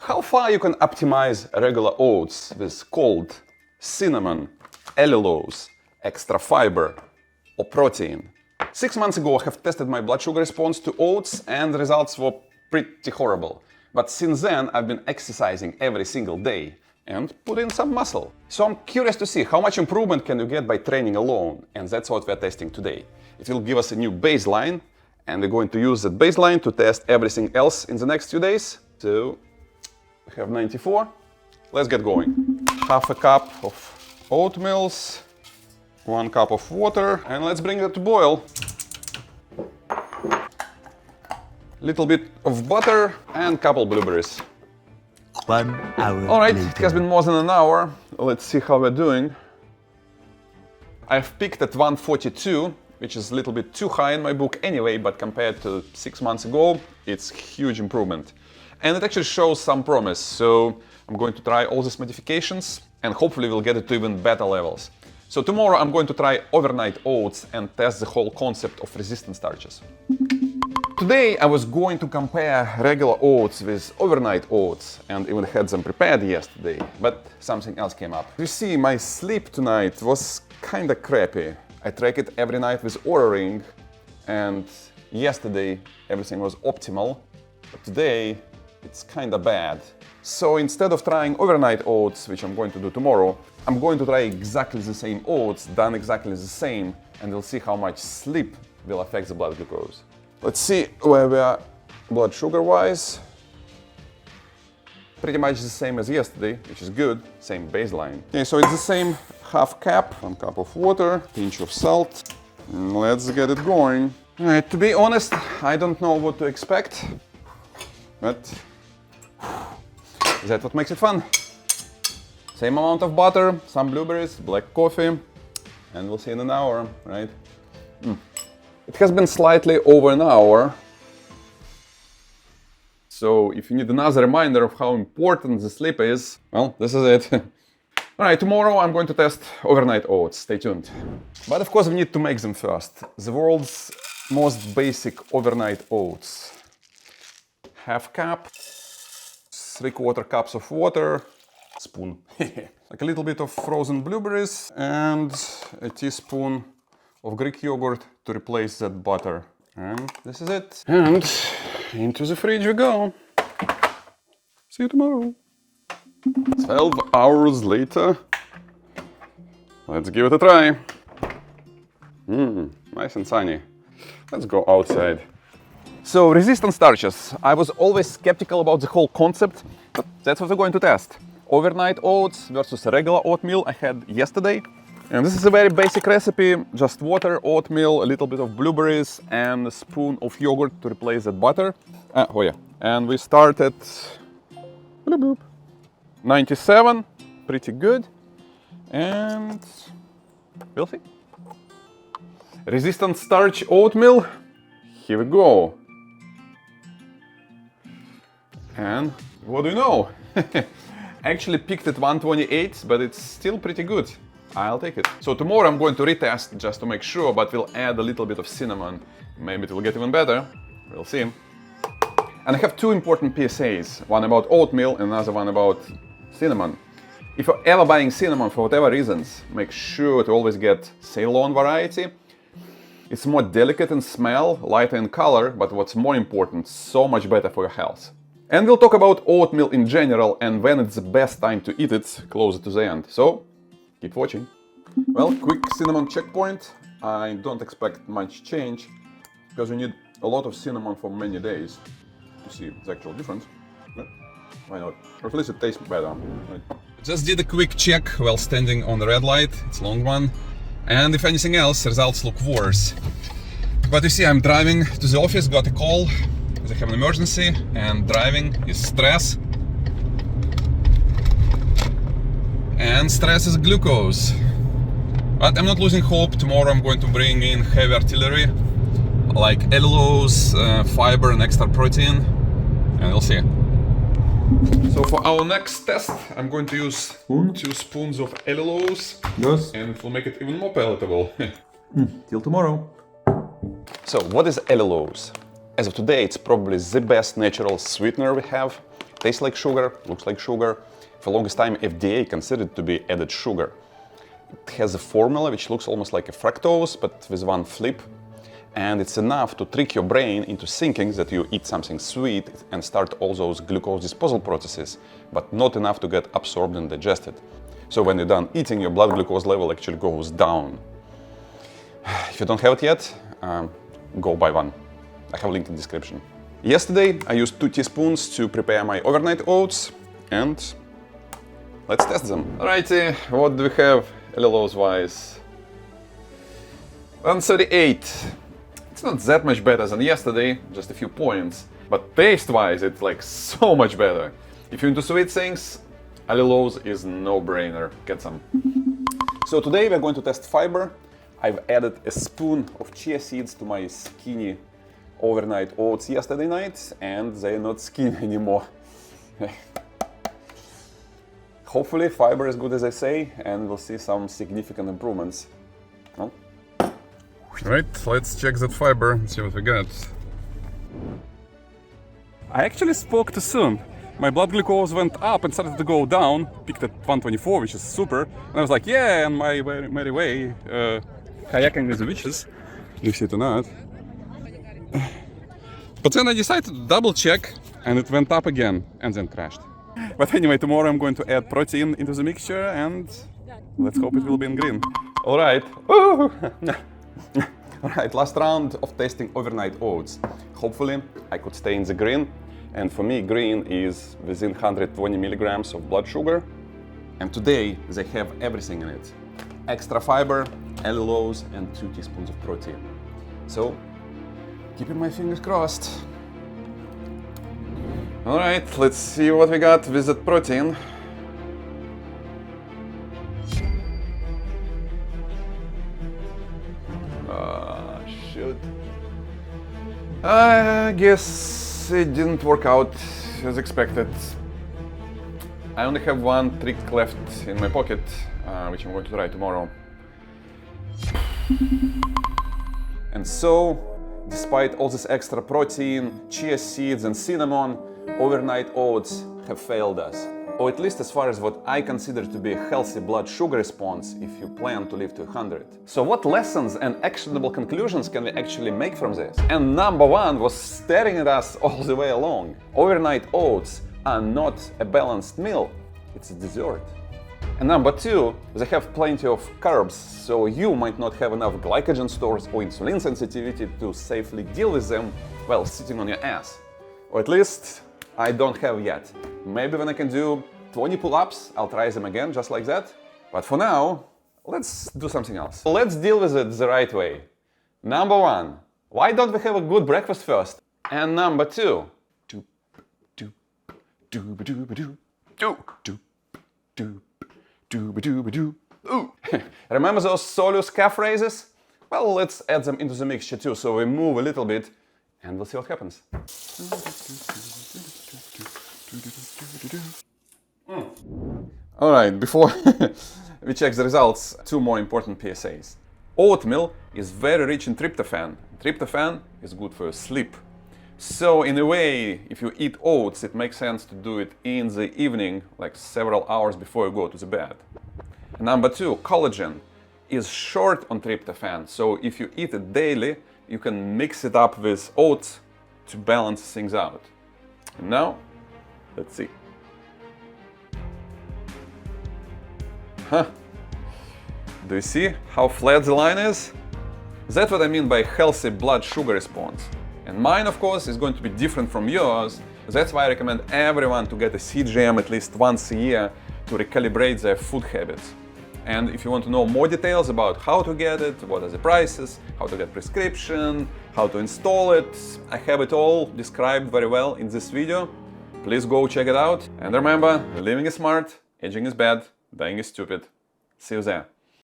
How far you can optimize regular oats with cold, cinnamon, allulose, extra fiber, or protein? 6 months ago I have tested my blood sugar response to oats and the results were pretty horrible. But since then I've been exercising every single day and put in some muscle. So I'm curious to see how much improvement can you get by training alone, and that's what we're testing today. It will give us a new baseline, and we're going to use that baseline to test everything else in the next few days. So we have 94. Let's get going. Half a cup of oatmeals, 1 cup of water, and let's bring it to boil. Little bit of butter and couple blueberries. 1 hour All right, later. it has been more than an hour. Let's see how we're doing. I've picked at 142, which is a little bit too high in my book anyway, but compared to 6 months ago, it's huge improvement. And it actually shows some promise, so I'm going to try all these modifications and hopefully we'll get it to even better levels. So tomorrow I'm going to try overnight oats and test the whole concept of resistant starches. Today I was going to compare regular oats with overnight oats and even had them prepared yesterday, but something else came up. You see, my sleep tonight was kinda crappy. I track it every night with Oura Ring, and yesterday everything was optimal, but today it's kinda bad. So instead of trying overnight oats, which I'm going to do tomorrow, I'm going to try exactly the same oats, done exactly the same, and we'll see how much sleep will affect the blood glucose. Let's see where we are blood sugar-wise. Pretty much the same as yesterday, which is good, same baseline. Okay, so it's the same half cup, 1 cup of water, pinch of salt, and let's get it going. Alright, to be honest, I don't know what to expect, but that's what makes it fun. Same amount of butter, some blueberries, black coffee, and we'll see in an hour, right? It has been slightly over an hour. So if you need another reminder of how important the sleep is, well, this is it. Alright, tomorrow I'm going to test overnight oats, stay tuned. But of course we need to make them first. The world's most basic overnight oats. Half cup, 3/4 cups of water, spoon. Like a little bit of frozen blueberries and a teaspoon of Greek yogurt to replace that butter. And this is it. And into the fridge we go. See you tomorrow. 12 hours later. Let's give it a try. Nice and sunny. Let's go outside. So, resistant starches. I was always skeptical about the whole concept, but that's what we're going to test. Overnight oats versus regular oatmeal I had yesterday. And this is a very basic recipe, just water, oatmeal, a little bit of blueberries and a spoon of yogurt to replace that butter. Oh yeah, and we start at 97, pretty good, and we'll see. Resistant starch oatmeal, here we go. And what do you know? I actually picked at 128, but it's still pretty good. I'll take it. So tomorrow I'm going to retest just to make sure, but we'll add a little bit of cinnamon. Maybe it will get even better. We'll see. And I have 2 important PSAs. One about oatmeal and another one about cinnamon. If you're ever buying cinnamon for whatever reasons, make sure to always get Ceylon variety. It's more delicate in smell, lighter in color, but what's more important, so much better for your health. And we'll talk about oatmeal in general and when it's the best time to eat it closer to the end. So keep watching. Well, quick cinnamon checkpoint. I don't expect much change because you need a lot of cinnamon for many days to see the actual difference. But why not? Or at least it tastes better. Right? Just did a quick check while standing on the red light. It's a long one. And if anything else, results look worse. But you see, I'm driving to the office, got a call. They have an emergency, and driving is stress. And stress is glucose. But I'm not losing hope. Tomorrow I'm going to bring in heavy artillery, like allulose, fiber and extra protein, and we'll see. So for our next test, I'm going to use 2 spoons of allulose. Yes. And it will make it even more palatable. Till tomorrow. So what is allulose? As of today, it's probably the best natural sweetener we have. Tastes like sugar, looks like sugar. For the longest time, FDA considered it to be added sugar. It has a formula which looks almost like a fructose, but with one flip. And it's enough to trick your brain into thinking that you eat something sweet and start all those glucose disposal processes, but not enough to get absorbed and digested. So when you're done eating, your blood glucose level actually goes down. If you don't have it yet, go buy one. I have a link in the description. Yesterday, I used 2 teaspoons to prepare my overnight oats, and let's test them. Alrighty, what do we have allulose-wise? 138. It's not that much better than yesterday, just a few points. But taste-wise, it's like so much better. If you're into sweet things, allulose is no-brainer. Get some. So today we're going to test fiber. I've added a spoon of chia seeds to my skinny overnight oats yesterday night, and they're not skinny anymore. Hopefully fiber is good as I say, and we'll see some significant improvements. Well, right, let's check that fiber and see what we got. I actually spoke too soon. My blood glucose went up and started to go down, peaked at 124, which is super. And I was like, yeah, on my merry way, kayaking with the witches, if it or not. But then I decided to double check, and it went up again, and then crashed. But anyway, tomorrow I'm going to add protein into the mixture, and let's hope it will be in green. All right. Alright, last round of testing overnight oats. Hopefully I could stay in the green, and for me green is within 120 milligrams of blood sugar, and today they have everything in it. Extra fiber, allulose, and 2 teaspoons of protein. So, keeping my fingers crossed. Alright, let's see what we got with that protein. Shoot. I guess it didn't work out as expected. I only have one trick left in my pocket, which I'm going to try tomorrow. And so, despite all this extra protein, chia seeds and cinnamon, overnight oats have failed us. Or at least as far as what I consider to be a healthy blood sugar response if you plan to live to 100. So what lessons and actionable conclusions can we actually make from this? And number one was staring at us all the way along. Overnight oats are not a balanced meal, it's a dessert. And number two, they have plenty of carbs, so you might not have enough glycogen stores or insulin sensitivity to safely deal with them while sitting on your ass. Or at least, I don't have yet. Maybe when I can do 20 pull-ups, I'll try them again, just like that. But for now, let's do something else. Let's deal with it the right way. Number one, why don't we have a good breakfast first? And number two, remember those Soleus calf raises? Well, let's add them into the mixture too, so we move a little bit, and we'll see what happens. Alright, before we check the results, 2 more important PSAs. Oatmeal is very rich in tryptophan. Tryptophan is good for your sleep. So in a way, if you eat oats, it makes sense to do it in the evening, like several hours before you go to the bed. Number 2, collagen is short on tryptophan, so if you eat it daily, you can mix it up with oats to balance things out. And now, let's see. Do you see how flat the line is? That's what I mean by healthy blood sugar response. And mine, of course, is going to be different from yours. That's why I recommend everyone to get a CGM at least once a year to recalibrate their food habits. And if you want to know more details about how to get it, what are the prices, how to get prescription, how to install it, I have it all described very well in this video. Please go check it out. And remember, living is smart, aging is bad, dying is stupid. See you there.